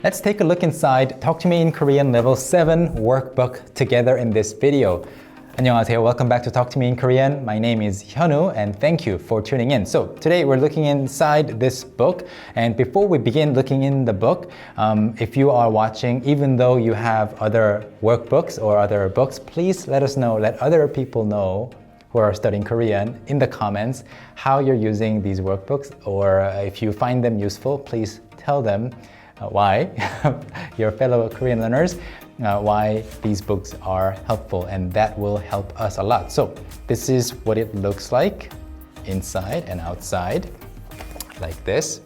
Let's take a look inside Talk to Me in Korean Level 7 workbook together in this video. 안녕하세요. Welcome back to Talk to Me in Korean. My name is Hyunwoo and thank you for tuning in. So today we're looking inside this book, and before we begin looking in the book, if you are watching, even though you have other workbooks or other books, please let us know, let other people know who are studying Korean in the comments how you're using these workbooks, or if you find them useful, please tell them why, your fellow Korean learners, why these books are helpful, and that will help us a lot. So this is what it looks like inside and outside, like this.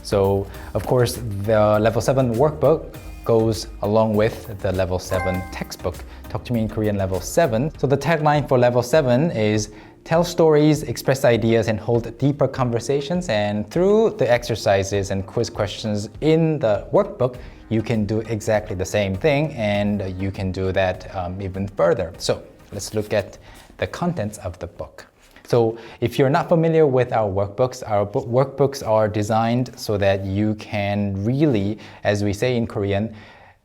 So of course the Level 7 workbook goes along with the Level 7 textbook, Talk to Me in Korean Level 7. So the tagline for Level 7 is tell stories, express ideas, and hold deeper conversations. And through the exercises and quiz questions in the workbook, you can do exactly the same thing, and you can do that even further. So let's look at the contents of the book. So if you're not familiar with our workbooks are designed so that you can really, as we say in Korean,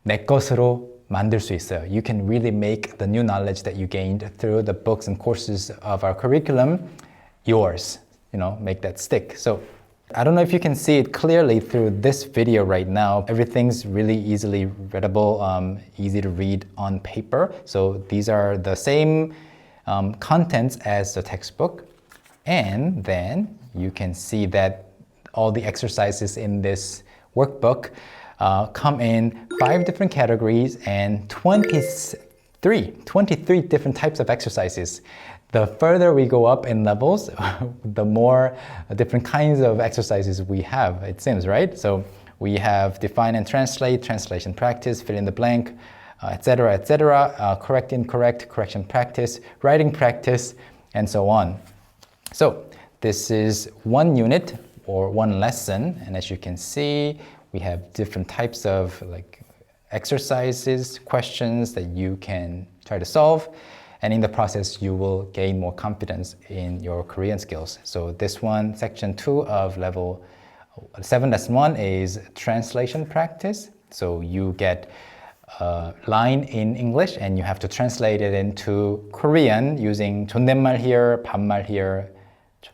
내 것으로 만들 수 있어요. You can really make the new knowledge that you gained through the books and courses of our curriculum yours, make that stick. So I don't know if you can see it clearly through this video right now. Everything's really easily readable, easy to read on paper. So these are the same contents as the textbook. And then you can see that all the exercises in this workbook come in 5 different categories and 23 different types of exercises. The further we go up in levels, the more different kinds of exercises we have, it seems, right? So we have define and translate, translation practice, fill in the blank, etc., correct, incorrect, correction practice, writing practice, and so on. So this is one unit or one lesson, and as you can see, we have different types of exercises, questions that you can try to solve. And in the process, you will gain more confidence in your Korean skills. So this one, section 2 of Level 7, lesson 1 is translation practice. So you get a line in English and you have to translate it into Korean using 존댓말 here, 반말 here,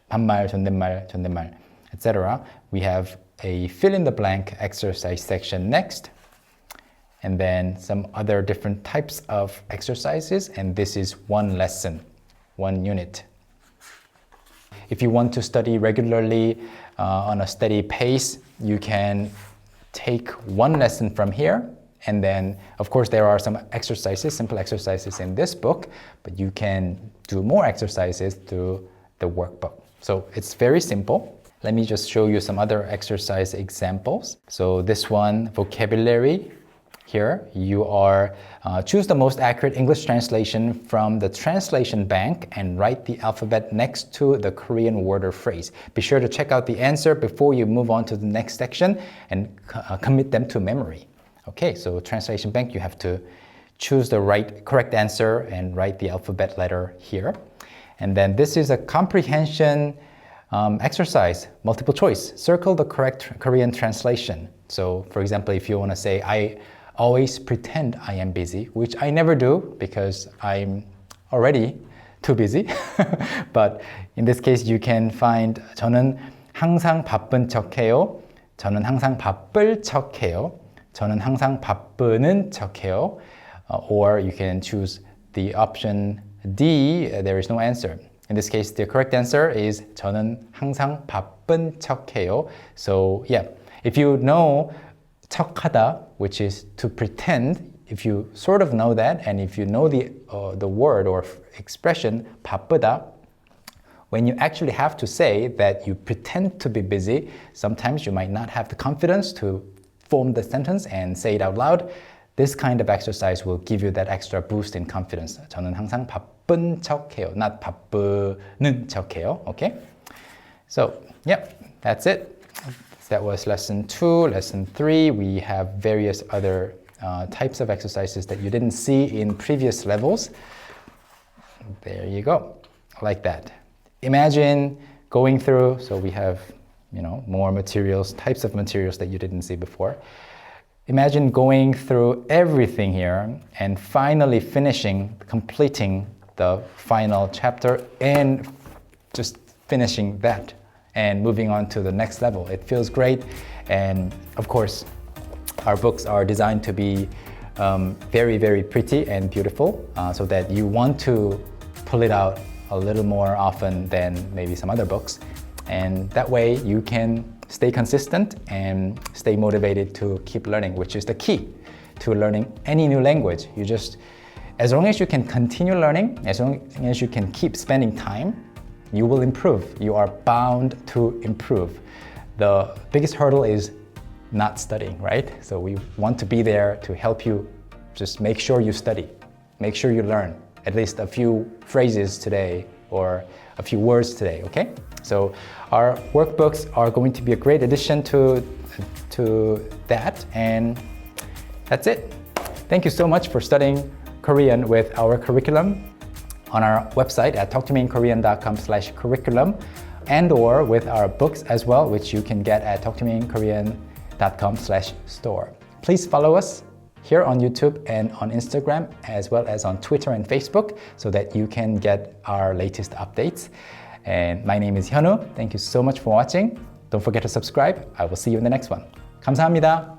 반말, 존댓말, etc. We have a fill in the blank exercise section next, and then some other different types of exercises, and this is one lesson, one unit. If you want to study regularly on a steady pace, you can take one lesson from here, and then of course there are some exercises, simple exercises in this book, but you can do more exercises through the workbook. So it's very simple. Let me just show you some other exercise examples. So this one, vocabulary. Here you are choose the most accurate English translation from the translation bank and write the alphabet next to the Korean word or phrase. Be sure to check out the answer before you move on to the next section and commit them to memory. Okay, so translation bank, you have to choose the correct answer and write the alphabet letter here. And then this is a comprehension exercise, multiple choice. Circle the correct Korean translation. So for example, if you want to say, I always pretend I am busy, which I never do because I'm already too busy. But in this case, you can find 저는 항상 바쁜 척해요. 저는 항상 바쁠 척해요. 저는 항상 바쁘는 척해요. Or you can choose the option D, there is no answer. In this case, the correct answer is 저는 항상 바쁜 척해요. So yeah, if you know 척하다, which is to pretend, if you sort of know that, and if you know the word or expression 바쁘다, when you actually have to say that you pretend to be busy, sometimes you might not have the confidence to form the sentence and say it out loud. This kind of exercise will give you that extra boost in confidence. 저는 항상 바쁜 척해요, not 바쁘는 척해요. Okay? So, yep, that's it. That was lesson 2. Lesson 3, we have various other types of exercises that you didn't see in previous levels. There you go, like that. Imagine going through, so we have more materials, types of materials that you didn't see before. imagine going through everything here and finally completing the final chapter and just finishing that and moving on to the next level. It feels great, and of course our books are designed to be very, very pretty and beautiful, so that you want to pull it out a little more often than maybe some other books, and that way you can stay consistent and stay motivated to keep learning, which is the key to learning any new language. As long as you can continue learning, as long as you can keep spending time, you will improve. You are bound to improve. The biggest hurdle is not studying, right? So we want to be there to help you. Just make sure you study, make sure you learn at least a few phrases today or a few words today, okay? So our workbooks are going to be a great addition to that, and that's it. Thank you so much for studying Korean with our curriculum on our website at talktomeinkorean.com/curriculum, and or with our books as well, which you can get at talktomeinkorean.com/store. Please follow us here on YouTube and on Instagram, as well as on Twitter and Facebook, so that you can get our latest updates. And my name is Hyunwoo. Thank you so much for watching. Don't forget to subscribe. I will see you in the next one. 감사합니다.